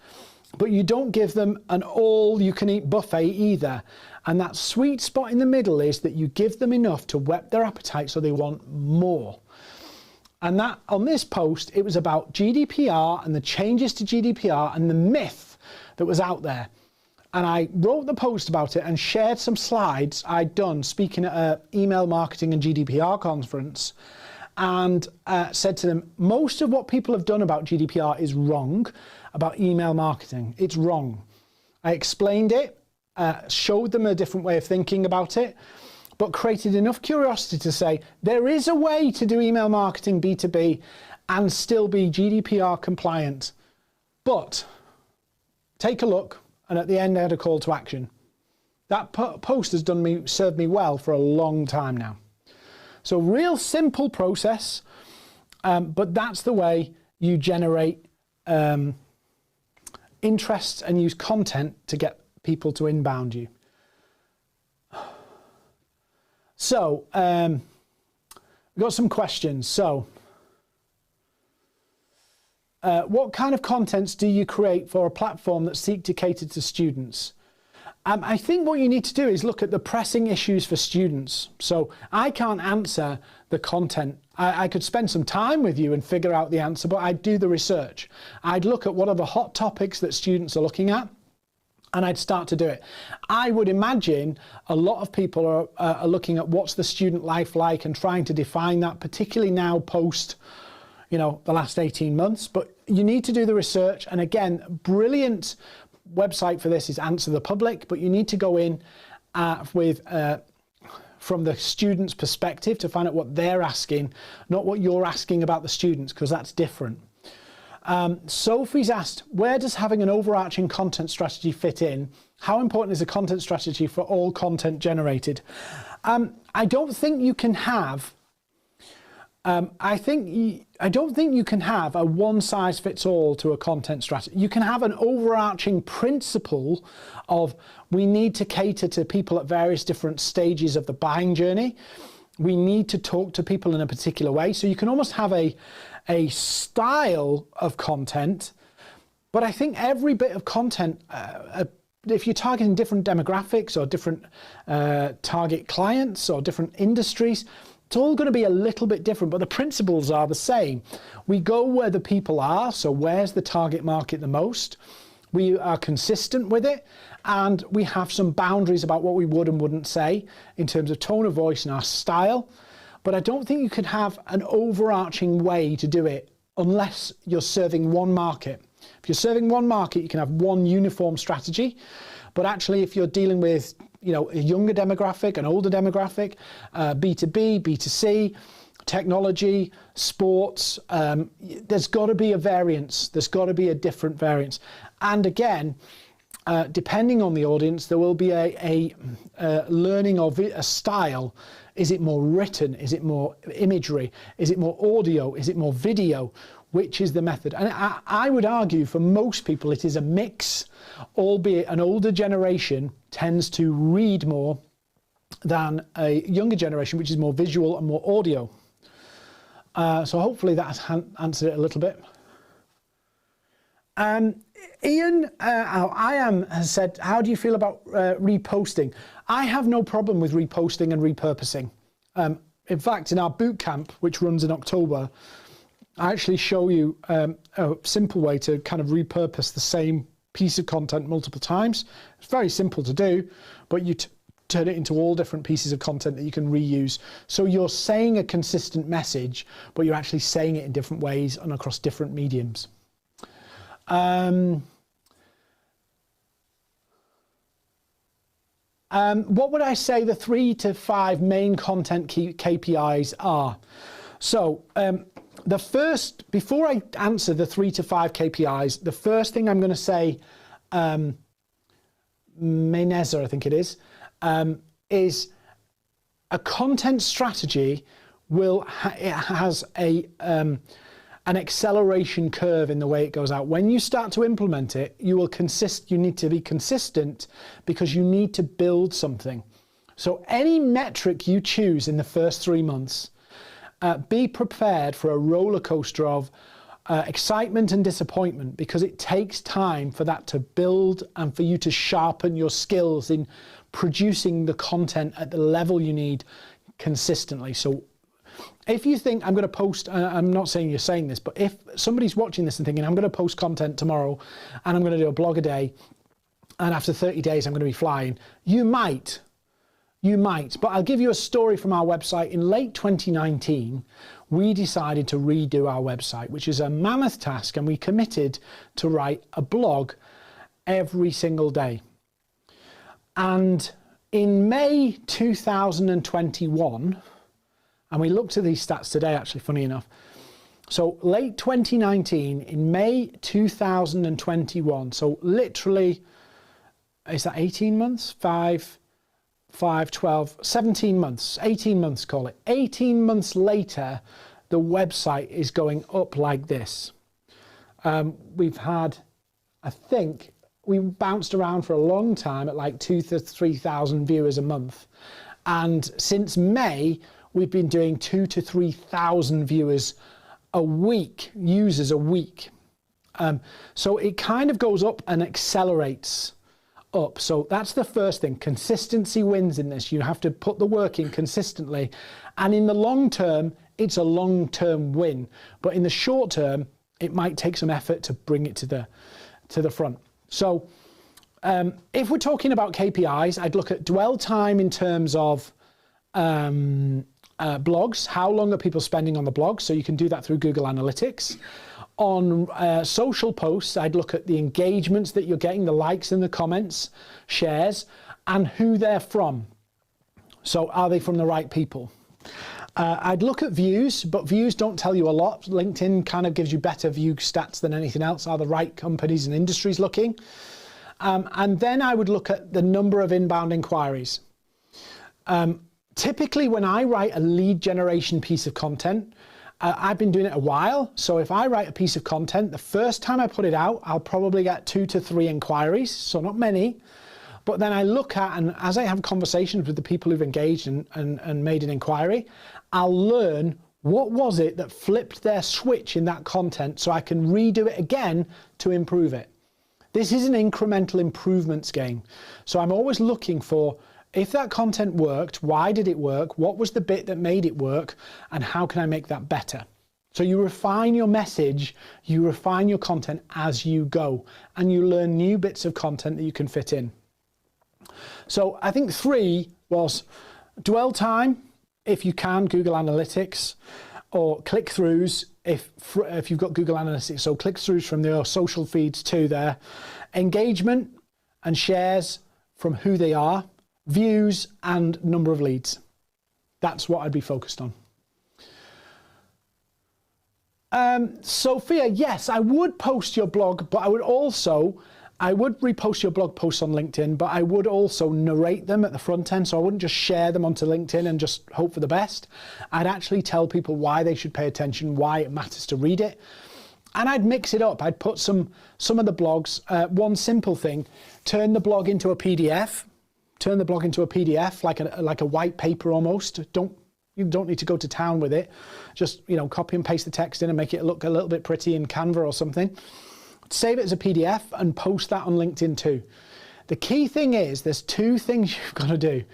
but you don't give them an all-you-can-eat buffet either. And that sweet spot in the middle is that you give them enough to whet their appetite so they want more. And that, on this post, it was about GDPR and the changes to GDPR and the myth that was out there. And I wrote the post about it and shared some slides I'd done speaking at an email marketing and GDPR conference, and said to them, most of what people have done about GDPR is wrong about email marketing. It's wrong. I explained it, showed them a different way of thinking about it, but created enough curiosity to say there is a way to do email marketing B2B and still be GDPR compliant. But take a look. And at the end, I had a call to action. That post has served me well for a long time now. So real simple process, but that's the way you generate interest and use content to get people to inbound you. So we've got some questions. So what kind of contents do you create for a platform that seek to cater to students? I think what you need to do is look at the pressing issues for students. So I can't answer the content. I could spend some time with you and figure out the answer, but I'd do the research. I'd look at what are the hot topics that students are looking at, and I'd start to do it. I would imagine a lot of people are looking at what's the student life like and trying to define that, particularly now post the last 18 months, but you need to do the research. And again, brilliant website for this is Answer the Public, but you need to go in from the student's perspective to find out what they're asking, not what you're asking about the students, because that's different. Sophie's asked, where does having an overarching content strategy fit in? How important is a content strategy for all content generated? I don't think you can have I don't think you can have a one size fits all to a content strategy. You can have an overarching principle of we need to cater to people at various different stages of the buying journey. We need to talk to people in a particular way. So you can almost have a style of content, but I think every bit of content, if you're targeting different demographics or different target clients or different industries, it's all going to be a little bit different, but the principles are the same. We go where the people are, so where's the target market the most? We are consistent with it, and we have some boundaries about what we would and wouldn't say in terms of tone of voice and our style. But I don't think you can have an overarching way to do it unless you're serving one market. If you're serving one market, you can have one uniform strategy. But actually, if you're dealing with a younger demographic, an older demographic, B2B, B2C, technology, sports, there's got to be a variance. There's got to be a different variance. And again, depending on the audience, there will be a learning of a style. Is it more written? Is it more imagery? Is it more audio? Is it more video? Which is the method? And I would argue for most people it is a mix, albeit an older generation tends to read more than a younger generation, which is more visual and more audio. So hopefully that's answered it a little bit. Ian, has said, how do you feel about reposting? I have no problem with reposting and repurposing. In fact, in our boot camp, which runs in October, I actually show you a simple way to kind of repurpose the same piece of content multiple times. It's very simple to do, but you turn it into all different pieces of content that you can reuse. So you're saying a consistent message, but you're actually saying it in different ways and across different mediums. What would I say the 3 to 5 main content KPIs are? So the first, before I answer the 3 to 5 KPIs, the first thing I'm going to say, Meneza, I think it is a content strategy it has an acceleration curve in the way it goes out. When you start to implement it, you need to be consistent because you need to build something. So any metric you choose in the first 3 months, be prepared for a roller coaster of excitement and disappointment, because it takes time for that to build and for you to sharpen your skills in producing the content at the level you need consistently. So if you think I'm going to post, I'm not saying you're saying this, but if somebody's watching this and thinking I'm going to post content tomorrow and I'm going to do a blog a day and after 30 days I'm going to be flying, you might, but I'll give you a story from our website. In late 2019, we decided to redo our website, which is a mammoth task, and we committed to write a blog every single day. And in May 2021, and we looked at these stats today, actually, funny enough. So late 2019, in May 2021, so literally, is that 18 months? 17 months, 18 months, call it. 18 months later, the website is going up like this. We've had, I think, we bounced around for a long time at like 2,000 to 3,000 viewers a month. And since May, we've been doing 2,000 to 3,000 viewers a week, users a week. So it kind of goes up and accelerates up. So that's the first thing. Consistency wins in this. You have to put the work in consistently. And in the long term, it's a long-term win. But in the short term, it might take some effort to bring it to the front. So if we're talking about KPIs, I'd look at dwell time in terms of blogs. How long are people spending on the blog? So you can do that through Google Analytics. On social posts, I'd look at the engagements that you're getting, the likes and the comments, shares, and who they're from. So are they from the right people? I'd look at views, but views don't tell you a lot. LinkedIn kind of gives you better view stats than anything else. Are the right companies and industries looking? And then I would look at the number of inbound inquiries. Typically, when I write a lead generation piece of content, I've been doing it a while. So if I write a piece of content, the first time I put it out, I'll probably get 2 to 3 inquiries. So not many. But then I look at, and as I have conversations with the people who've engaged and made an inquiry, I'll learn what was it that flipped their switch in that content so I can redo it again to improve it. This is an incremental improvements game. So I'm always looking for, if that content worked, why did it work? What was the bit that made it work? And how can I make that better? So you refine your message, you refine your content as you go, and you learn new bits of content that you can fit in. So I think 3 was dwell time, if you can, Google Analytics, or click-throughs if you've got Google Analytics, so click-throughs from your social feeds to there, engagement and shares from who they are, views and number of leads. That's what I'd be focused on. Sophia, yes, I would post your blog, but I would repost your blog posts on LinkedIn, but I would also narrate them at the front end. So I wouldn't just share them onto LinkedIn and just hope for the best. I'd actually tell people why they should pay attention, why it matters to read it. And I'd mix it up. I'd put some of the blogs, one simple thing, turn the blog into a PDF, like a white paper almost. You don't need to go to town with it. Just, copy and paste the text in and make it look a little bit pretty in Canva or something. Save it as a PDF and post that on LinkedIn too. The key thing is there's 2 things you've got to do.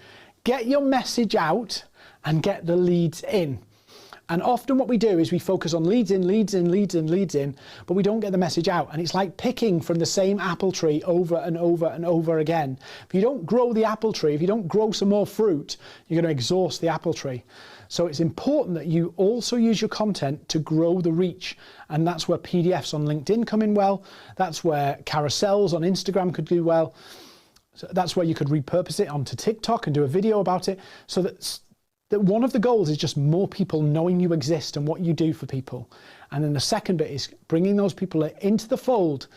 Get your message out and get the leads in. And often what we do is we focus on leads in, but we don't get the message out. And it's like picking from the same apple tree over and over and over again. If you don't grow the apple tree, if you don't grow some more fruit, you're going to exhaust the apple tree. So it's important that you also use your content to grow the reach. And that's where PDFs on LinkedIn come in well. That's where carousels on Instagram could do well. So that's where you could repurpose it onto TikTok and do a video about it. So that one of the goals is just more people knowing you exist and what you do for people. And then the second bit is bringing those people into the fold,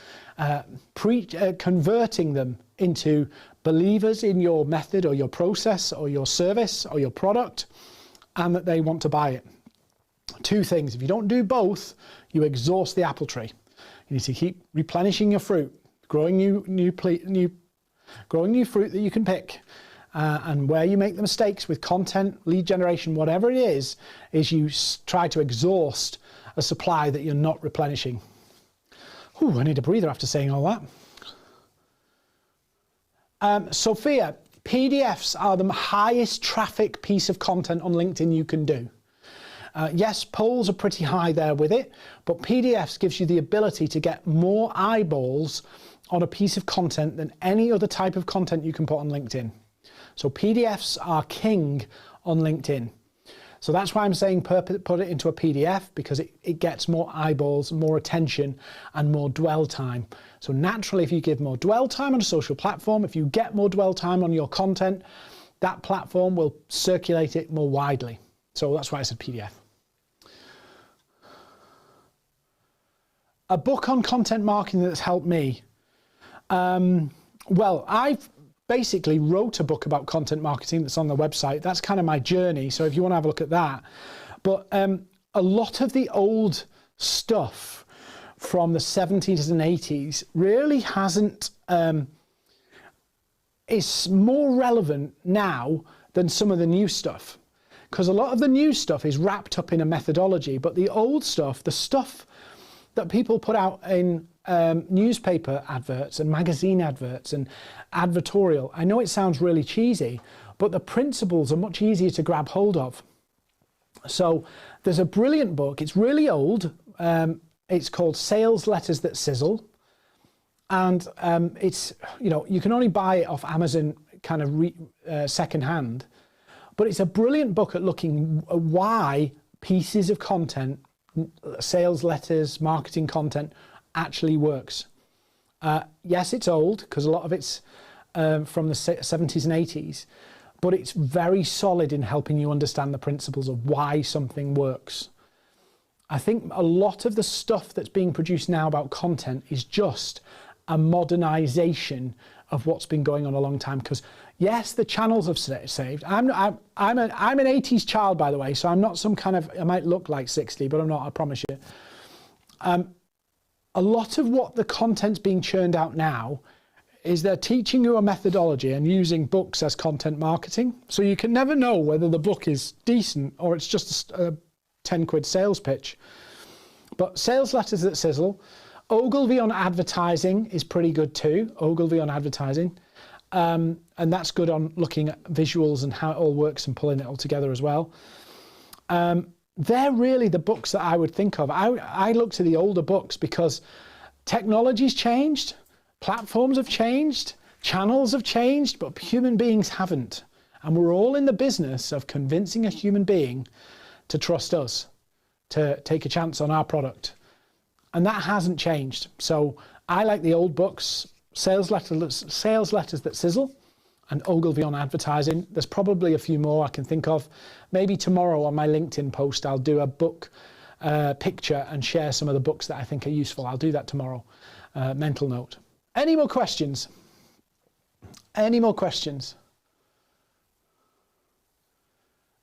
converting them into believers in your method or your process or your service or your product, and that they want to buy it. 2 things. If you don't do both, you exhaust the apple tree. You need to keep replenishing your fruit, growing new fruit that you can pick. And where you make the mistakes with content, lead generation, whatever it is you try to exhaust a supply that you're not replenishing. I need a breather after saying all that. Sophia, PDFs are the highest traffic piece of content on LinkedIn you can do. Yes, polls are pretty high there with it, but PDFs gives you the ability to get more eyeballs on a piece of content than any other type of content you can put on LinkedIn. So PDFs are king on LinkedIn. So that's why I'm saying put it into a PDF, because it gets more eyeballs, more attention, and more dwell time. So naturally, if you give more dwell time on a social platform, if you get more dwell time on your content, that platform will circulate it more widely. So that's why I said PDF. A book on content marketing that's helped me. Well, I've basically wrote a book about content marketing that's on the website. That's kind of my journey. So if you want to have a look at that. But a lot of the old stuff from the 70s and 80s really hasn't, is more relevant now than some of the new stuff. Because a lot of the new stuff is wrapped up in a methodology, but the old stuff, the stuff that people put out in newspaper adverts and magazine adverts and advertorial, I know it sounds really cheesy, but the principles are much easier to grab hold of. So there's a brilliant book, it's really old, it's called Sales Letters That Sizzle, and it's, you can only buy it off Amazon kind of second hand, but it's a brilliant book at looking at why pieces of content, sales letters, marketing content actually works. Yes, it's old because a lot of it's from the 70s and 80s, but it's very solid in helping you understand the principles of why something works. I think a lot of the stuff that's being produced now about content is just a modernization of what's been going on a long time. Because yes, the channels have saved. I'm an 80s child, by the way, so I'm not some kind of, I might look like 60, but I'm not, I promise you. A lot of what the content's being churned out now is they're teaching you a methodology and using books as content marketing. So you can never know whether the book is decent or it's just a 10 quid sales pitch. But sales letters that sizzle. Ogilvy on advertising is pretty good too. Ogilvy on advertising. And that's good on looking at visuals and how it all works and pulling it all together as well. They're really the books that I would think of. I look to the older books because technology's changed, platforms have changed, channels have changed, but human beings haven't. And we're all in the business of convincing a human being to trust us, to take a chance on our product. And that hasn't changed. So I like the old books, sales letters that sizzle, and Ogilvy on advertising. There's probably a few more I can think of. Maybe tomorrow on my LinkedIn post, I'll do a book picture and share some of the books that I think are useful. I'll do that tomorrow. Mental note. Any more questions? Any more questions?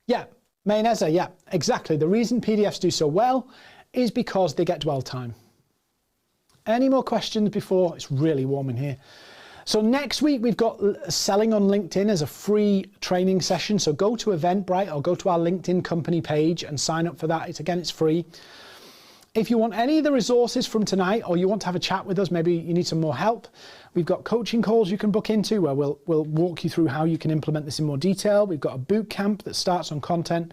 Yeah, Mayonnaise, yeah, exactly. The reason PDFs do so well is because they get dwell time. Any more questions before? It's really warm in here. So next week we've got selling on LinkedIn as a free training session. So go to Eventbrite or go to our LinkedIn company page and sign up for that. It's free. If you want any of the resources from tonight or you want to have a chat with us, maybe you need some more help, we've got coaching calls you can book into where we'll walk you through how you can implement this in more detail. We've got a boot camp that starts on content.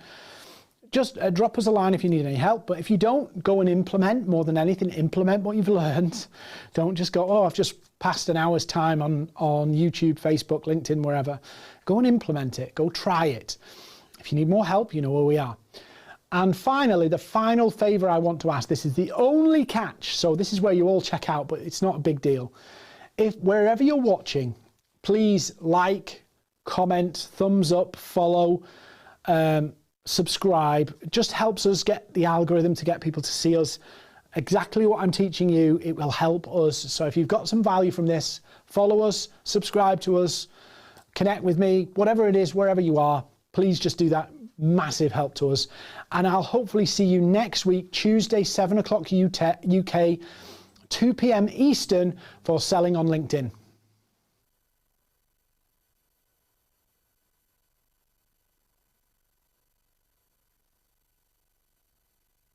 Just drop us a line if you need any help. But if you don't, go and implement. More than anything, implement what you've learned. Don't just go, oh, I've just passed an hour's time on YouTube, Facebook, LinkedIn, wherever. Go and implement it. Go try it. If you need more help, you know where we are. And finally, the final favor I want to ask, this is the only catch. So this is where you all check out, but it's not a big deal. If wherever you're watching, please like, comment, thumbs up, follow, subscribe. It just helps us get the algorithm to get people to see us. Exactly what I'm teaching you, it will help us. So if you've got some value from this, follow us, subscribe to us, connect with me, whatever it is, wherever you are, please just do that. Massive help to us. And I'll hopefully see you next week, Tuesday, 7 o'clock UK, 2 p.m. Eastern for Selling on LinkedIn.